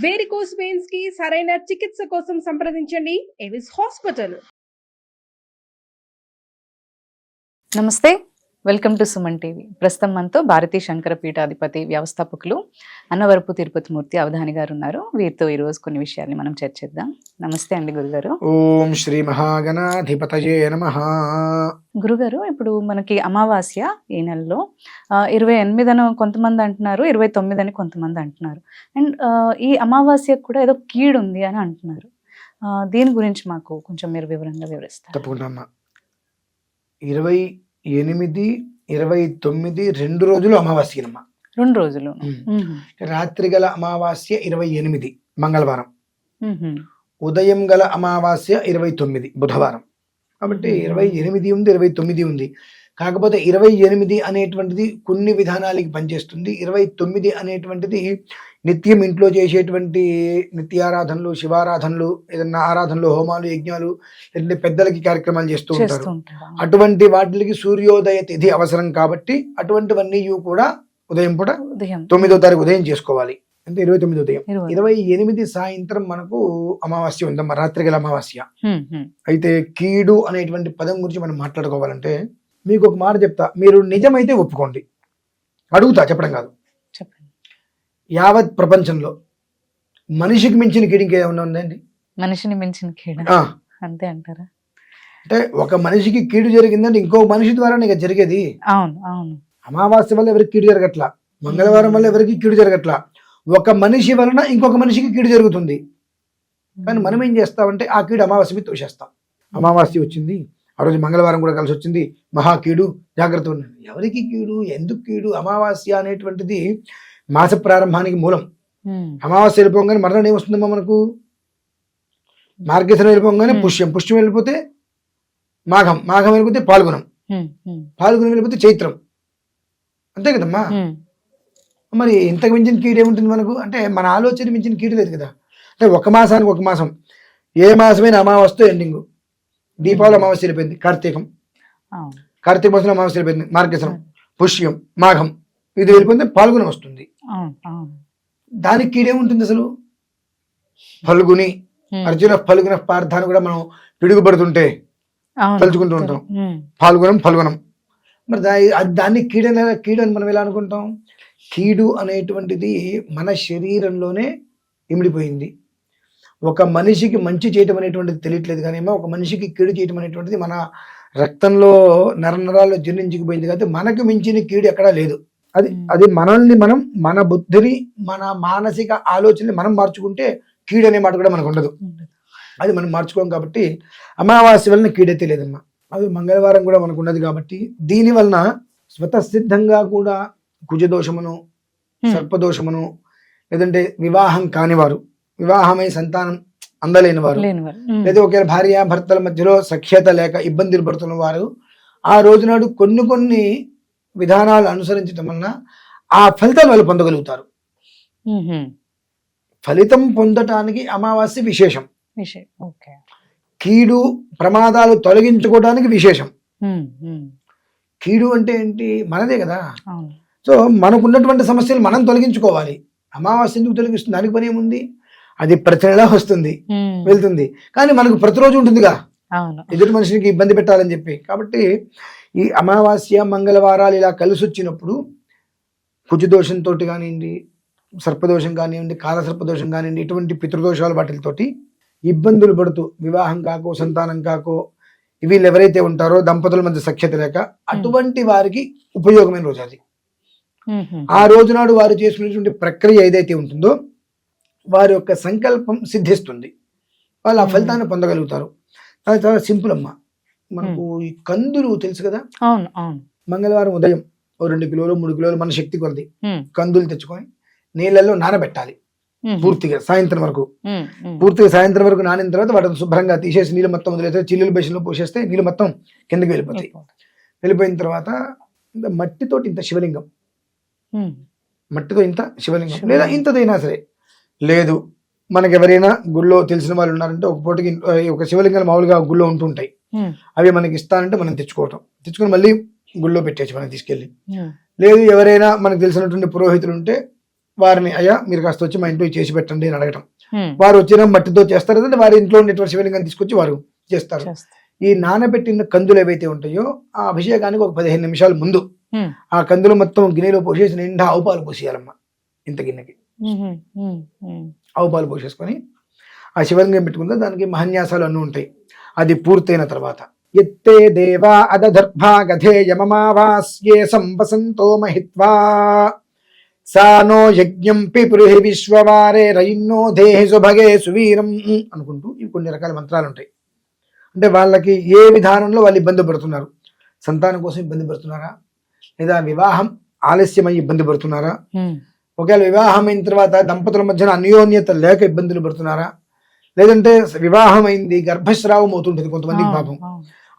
Varicose veins కి సరైన చికిత్స కోసం సంప్రదించండి ఎవిస్ హాస్పిటల్. నమస్తే, వెల్కమ్ టు సుమన్ టీవీ. ప్రస్తుతం మనతో భారతీ శంకర పీఠాధిపతి వ్యవస్థాపకులు అన్నవరపు తిరుపతి మూర్తి అవధాని గారు ఉన్నారు. వీరితో ఈరోజు కొన్ని విషయాల్ని మనం చర్చిద్దాం. నమస్తే అండి గురుగారు. ఓం శ్రీ మహాగణాధిపతయే నమః. గురుగారు, ఇప్పుడు మనకి అమావాస్య ఈ నెలలో 28 అని కొంతమంది అంటున్నారు, 29 అని కొంతమంది అంటున్నారు. అండ్ ఈ అమావాస్యకు కూడా ఏదో కీడు ఉంది అని అంటున్నారు. దీని గురించి మాకు కొంచెం మీరు వివరంగా వివరిస్తారు. తప్పకుండా అమ్మా. 28, 29 2 రోజులు అమావాస్యనమ్మా. 2 రోజులు. రాత్రి గల అమావాస్య 28 మంగళవారం, ఉదయం గల అమావాస్య 29 బుధవారం. కాబట్టి 28 ఉంది, 29 ఉంది. కాకపోతే 28 అనేటువంటిది కొన్ని విధానాలకి పనిచేస్తుంది. 29 అనేటువంటిది నిత్యం ఇంట్లో చేసేటువంటి నిత్యారాధనలు, శివారాధనలు, ఏదన్నా ఆరాధనలు, హోమాలు, యజ్ఞాలు, లేదంటే పెద్దలకి కార్యక్రమాలు చేస్తూ ఉంటారు. అటువంటి వాటికి సూర్యోదయ తిథి అవసరం కాబట్టి అటువంటివన్నీ కూడా ఉదయం పూట 9వ తారీఖు ఉదయం చేసుకోవాలి. అంటే 29 ఉదయం. 28 సాయంత్రం మనకు అమావాస్య ఉందమ్మా, రాత్రి గల అమావాస్య. అయితే కీడు అనేటువంటి పదం గురించి మనం మాట్లాడుకోవాలంటే మీకు ఒక మాట చెప్తా, మీరు నిజమైతే ఒప్పుకోండి. అడుగుతా, చెప్పడం కాదు. యావత్ ప్రపంచంలో మనిషికి మించిన కీడు ఇంకేమన్నా ఉందండి? మనిషిని మించిన కీడు అంతే అంటారా? అంటే ఒక మనిషికి కీడు జరిగిందంటే ఇంకో మనిషి ద్వారా నీకు జరిగేది. అవును అవును. అమావాస్య వల్ల ఎవరికి కీడు జరగట్లా, మంగళవారం వల్ల ఎవరికి కీడు జరగట్లా. ఒక మనిషి వలన ఇంకొక మనిషికి కీడు జరుగుతుంది. కానీ మనం ఏం చేస్తామంటే ఆ కీడు అమావాస్య మీద తోసేస్తాం. అమావాస్య వచ్చింది, ఆ రోజు మంగళవారం కూడా కలిసి వచ్చింది, మహా కీడు, జాగ్రత్త ఉన్నాడు. ఎవరికి కీడు, ఎందుకు కీడు? అమావాస్య అనేటువంటిది మాస ప్రారంభానికి మూలం. అమావాస్య వెళ్ళిపోగానే మరణం ఏమొస్తుందమ్మా మనకు? మార్గశిరం వెళ్ళిపోగానే పుష్యం, పుష్యం వెళ్ళిపోతే మాఘం, మాఘం వెళ్ళిపోతే పాల్గొనం, పాల్గొనం వెళ్ళిపోతే చైత్రం. అంతే కదమ్మా. మరి ఇంతకు మించిన కీడు ఏముంటుంది మనకు? అంటే మన ఆలోచన మించిన కీడు లేదు కదా. అంటే ఒక మాసానికి ఒక మాసం, ఏ మాసమైన అమావాస్యతో ఎండింగ్. దీపావళి అమావాస్య వెళ్ళిపోయింది, కార్తీకం, కార్తీక మాసంలో అమావాస్య వెళ్ళిపోయింది, మార్గశిరం, పుష్యం, మాఘం, ఇది వెళ్ళిపోతే పాల్గొనం వస్తుంది. దానికి కీడేముంటుంది అసలు? ఫల్గుని, అర్జున ఫల్గున పార్థాన్ని కూడా మనం పిడుగుపడుతుంటే తలుచుకుంటూ ఉంటాం. పాల్గొనం ఫల్గునం. మరి దాన్ని కీడు అని మనం ఎలా అనుకుంటాం? కీడు అనేటువంటిది మన శరీరంలోనే ఇమిడిపోయింది. ఒక మనిషికి మంచి చేయటం అనేటువంటిది తెలియట్లేదు, కానీ ఒక మనిషికి కీడు చేయటం అనేటువంటిది మన రక్తంలో నరనరాల్లో జీర్ణించుకుపోయింది. కాబట్టి మనకు మించిన కీడు ఎక్కడా లేదు. అది మనల్ని మనం, మన బుద్ధిని, మన మానసిక ఆలోచనని మనం మార్చుకుంటే కీడు అనే మాట కూడా మనకు ఉండదు. అది మనం మార్చుకోం. కాబట్టి అమావాస్య వలన కీడైతే లేదమ్మా. అది మంగళవారం కూడా మనకు ఉన్నది. కాబట్టి దీని వలన స్వతసిద్ధంగా కూడా కుజదోషమును, సర్పదోషమును, లేదంటే వివాహం కానివారు, వివాహమై సంతానం అందలేని వారు, లేదా ఒకవేళ భార్య భర్తల మధ్యలో సఖ్యత లేక ఇబ్బందులు పడుతున్న వారు ఆ రోజునాడు కొన్ని విధానాలు అనుసరించడం వలన ఆ ఫలితాలు వాళ్ళు పొందగలుగుతారు. ఫలితం పొందటానికి అమావాస్య విశేషం. కీడు ప్రమాదాలు తొలగించుకోవడానికి విశేషం. కీడు అంటే ఏంటి? మనదే కదా. సో మనకున్నటువంటి సమస్యలు మనం తొలగించుకోవాలి. అమావాస్య ఎందుకు తొలగిస్తుంది? దానికి పని ఏముంది? అది ప్రతి నెలా వస్తుంది, వెళ్తుంది, కానీ మనకు ప్రతిరోజు ఉంటుందిగా, ఎదుటి మనిషికి ఇబ్బంది పెట్టాలని చెప్పి. కాబట్టి ఈ అమావాస్య మంగళవారాలు ఇలా కలిసి వచ్చినప్పుడు కుజదోషంతో కానివ్వండి, సర్పదోషం కానివ్వండి, కాలసర్పదోషం కానివ్వండి, ఇటువంటి పితృదోషాలు వాటితోటి ఇబ్బందులు పడుతూ వివాహం కాకో, సంతానం కాకో, వీళ్ళు ఎవరైతే ఉంటారో దంపతుల మధ్య సఖ్యత లేక అటువంటి వారికి ఉపయోగమైన రోజు అది. ఆ రోజునాడు వారు చేసుకునేటువంటి ప్రక్రియ ఏదైతే ఉంటుందో వారి యొక్క సంకల్పం సిద్ధిస్తుంది, వాళ్ళు ఆ ఫలితాన్ని పొందగలుగుతారు. అది చాలా సింపుల్ అమ్మా. మనకు ఈ కందులు తెలుసు కదా. మంగళవారం ఉదయం 2 కిలోలు 3 కిలోలు మన శక్తి కొలది కందులు తెచ్చుకొని నీళ్ళల్లో నానబెట్టాలి పూర్తిగా సాయంత్రం వరకు. పూర్తిగా సాయంత్రం వరకు నానిన తర్వాత వాటిని శుభ్రంగా తీసేసి నీళ్ళు మొత్తం వదిలేస్తే, చిల్లుల బేషన్లో పోసేస్తే నీళ్ళు మొత్తం కిందకి వెళ్ళిపోతాయి. వెళ్ళిపోయిన తర్వాత మట్టితోటి ఇంత శివలింగం, మట్టితో ఇంత శివలింగం, లేదా ఇంతదైనా సరే, లేదు మనకి ఎవరైనా గుళ్ళో తెలిసిన వాళ్ళు ఉన్నారంటే ఒక పూటకి ఒక శివలింగాలు మామూలుగా గుళ్ళో ఉంటుంటాయి, అవి మనకి ఇస్తానంటే మనం తెచ్చుకొని మళ్ళీ గుళ్ళో పెట్టేసి మనం తీసుకెళ్ళి. లేదు ఎవరైనా మనకు తెలిసినటువంటి పురోహితులు ఉంటే వారిని అయ్యా మీరు కాస్త వచ్చి మా ఇంట్లో ఇది చేసి పెట్టండి అని అడగటం. హ్మ్. వారు వచ్చిన మట్టితో చేస్తారు, అంటే వారి ఇంట్లో ఉండేటువంటి శివలింగాన్ని తీసుకొచ్చి వారు చేస్తారు. చేస్తా. ఈ నానబెట్టిన కందులు ఏవైతే ఉంటాయో ఆ అభిషేకానికి ఒక 15 నిమిషాల ముందు హ్మ్. ఆ కందులు మొత్తం గిన్నెలో పోసేసి నిండా ఆవు పాలు పోసేయాలమ్మా. ఇంత గిన్నెకి హ్మ్. హ్మ్. హ్మ్. ఆవు పాలు పోసేసుకొని ఆ శివలింగం పెట్టుకుంటే దానికి మహన్యాసాలు అన్నీ ఉంటాయి. అది పూర్తయిన తర్వాత ఎత్తే దేవా అదర్భాగధే యమమావాస్యే సంవసంతో మహిత్వా సానో యజ్ఞం పిపురుహి విశ్వవారే రయిన్నో దేహి సుభగే సువీరం అనుకుంటూ ఇవి కొన్ని రకాల మంత్రాలు ఉంటాయి. అంటే వాళ్ళకి ఏ విధానంలో వాళ్ళు ఇబ్బంది పడుతున్నారు, సంతానం కోసం ఇబ్బంది పడుతున్నారా, లేదా వివాహం ఆలస్యమై ఇబ్బంది పడుతున్నారా, హ్మ్. ఒకవేళ వివాహం అయిన తర్వాత దంపతుల మధ్యన అన్యోన్యత లేక ఇబ్బందులు పడుతున్నారా, లేదంటే వివాహం అయింది గర్భస్రావం అవుతుంటుంది కొంతమందికి పాపం,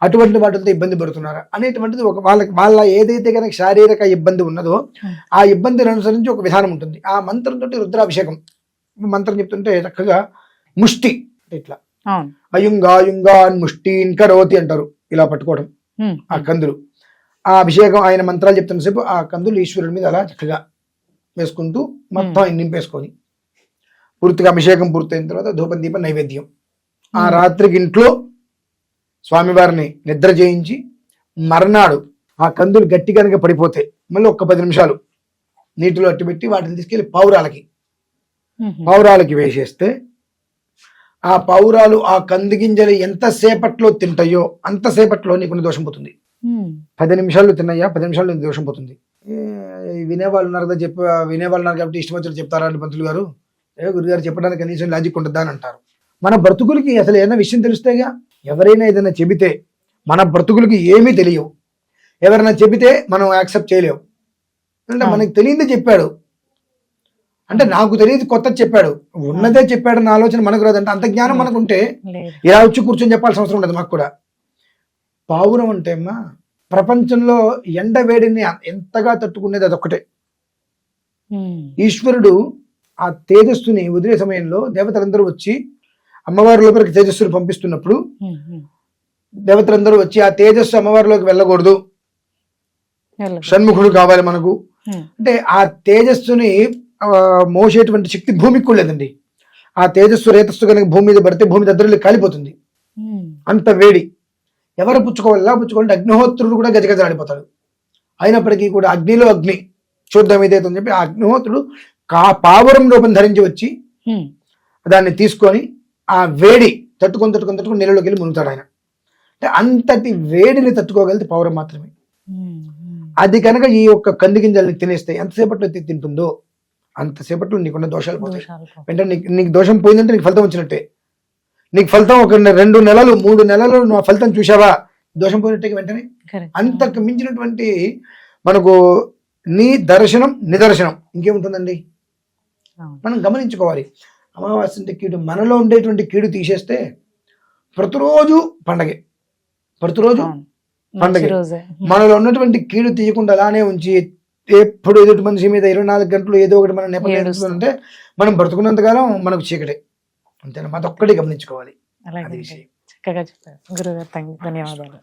అటువంటి వాటితో ఇబ్బంది పడుతున్నారా అనేటువంటిది ఒక వాళ్ళ ఏదైతే కనుక శారీరక ఇబ్బంది ఉన్నదో ఆ ఇబ్బందిని అనుసరించి ఒక విధానం ఉంటుంది. ఆ మంత్రంతో రుద్రాభిషేకం మంత్రం చెప్తుంటే చక్కగా ముష్టి ఇట్లా అవును. అయుంగాయుంగాన్ ముష్టీన్ కరోతి అంటారు, ఇలా పట్టుకోవడం హ్మ్. ఆ కందులు. ఆ అభిషేకం ఆయన మంత్రాలు చెప్తున్న సేపు ఆ కందులు ఈశ్వరుడి మీద అలా చక్కగా వేసుకుంటూ మొత్తం ఆయన నింపేసుకొని పూర్తిగా అభిషేకం పూర్తయిన తర్వాత ధూపం దీపం నైవేద్యం. ఆ రాత్రికి ఇంట్లో స్వామివారిని నిద్ర చేయించి మర్నాడు ఆ కందులు గట్టి కనుక పడిపోతే మళ్ళీ ఒక్క 10 నిమిషాలు నీటిలో అట్టుపెట్టి వాటిని తీసుకెళ్లి పావురాలకి వేసేస్తే ఆ పావురాలు ఆ కంది గింజలు ఎంతసేపట్లో తింటాయో అంతసేపట్లో నీకున్న దోషం పోతుంది. హ్మ్. 10 నిమిషాలు తిన్నాయా 10 నిమిషాల్లో నీకు దోషం పోతుంది. వినేవాళ్ళు ఉన్నారు కదా, వినేవాళ్ళు ఉన్నారు కాబట్టి ఇష్టం వచ్చినట్టు చెప్తారా అండి పంతులు గారు, గురుగారు చెప్పడానికి కనీసం లాజిక్ ఉంటుందా అని అంటారు. మన బ్రతుకులకి అసలు ఏదైనా విషయం తెలిస్తేగా. ఎవరైనా ఏదైనా చెబితే మన బ్రతుకులకి ఏమీ తెలియవు, ఎవరైనా చెబితే మనం యాక్సెప్ట్ చేయలేము. అంటే మనకి తెలియదే చెప్పాడు అంటే నాకు తెలియదు కొత్త చెప్పాడు, ఉన్నదే చెప్పాడు అన్న ఆలోచన మనకు రాదంటే అంత జ్ఞానం మనకు ఉంటే ఇలా వచ్చి కూర్చొని చెప్పాల్సిన అవసరం ఉండదు మాకు కూడా. పావురం అంటే అమ్మా ప్రపంచంలో ఎండ వేడిని ఎంతగా తట్టుకునేది అదొక్కటే. ఈశ్వరుడు ఆ తేజస్సుని వదిలే సమయంలో దేవతలందరూ వచ్చి అమ్మవారి లోపలికి తేజస్సును పంపిస్తున్నప్పుడు దేవతలందరూ వచ్చి ఆ తేజస్సు అమ్మవారిలోకి వెళ్ళకూడదు, షణ్ముఖుడు కావాలి మనకు అంటే ఆ తేజస్సుని మోసేటువంటి శక్తి భూమికి కూడా లేదండి. ఆ తేజస్సు రేతస్సు కనుక భూమి మీద పడితే భూమి దగ్గర కాలిపోతుంది, అంత వేడి. ఎవరు పుచ్చుకోవాలి, ఎలా పుచ్చుకోవాలంటే అగ్నిహోత్రుడు కూడా గజగజలాడిపోతాడు. అయినప్పటికీ కూడా అగ్నిలో అగ్ని చూద్దాం ఇదేతో అని చెప్పి ఆ అగ్నిహోత్రుడు పావురం రూపం ధరించి వచ్చి దాన్ని తీసుకొని ఆ వేడి తట్టుకొని నీళ్ళలోకి వెళ్ళి మునుగుతాడు ఆయన. అంటే అంతటి వేడిని తట్టుకోగలిగితే పావురం మాత్రమే. అది కనుక ఈ యొక్క కంది గింజల్ని తినేస్తే ఎంతసేపట్లో తింటుందో అంతసేపట్లో నీకున్న దోషాలు పోతాయి. వెంటనే నీకు దోషం పోయిందంటే నీకు ఫలితం వచ్చినట్టే. నీకు ఫలితం ఒక 2 నెలలు 3 నెలలు నువ్వు ఫలితం చూసావా, దోషం పోయినట్టే వెంటనే. అంతకు మించినటువంటి మనకు నీ దర్శనం నిదర్శనం ఇంకేముంటుందండి. మనం గమనించుకోవాలి. అమావాస్య అంటే కీడు, మనలో ఉండేటువంటి కీడు తీసేస్తే ప్రతిరోజు పండగే, ప్రతిరోజు పండగే. మనలో ఉన్నటువంటి కీడు తీయకుండా అలానే ఉంచి ఎప్పుడు ఎదుటి మనిషి మీద 24 గంటలు ఏదో ఒకటి మనం నేపథ్యంటే మనం బ్రతుకున్నంతకాలం మనకు చీకటే. అంతేనా, అదొక్కటి గమనించుకోవాలి. చక్కగా చెప్పారు గురుగారు, ధన్యవాదాలు.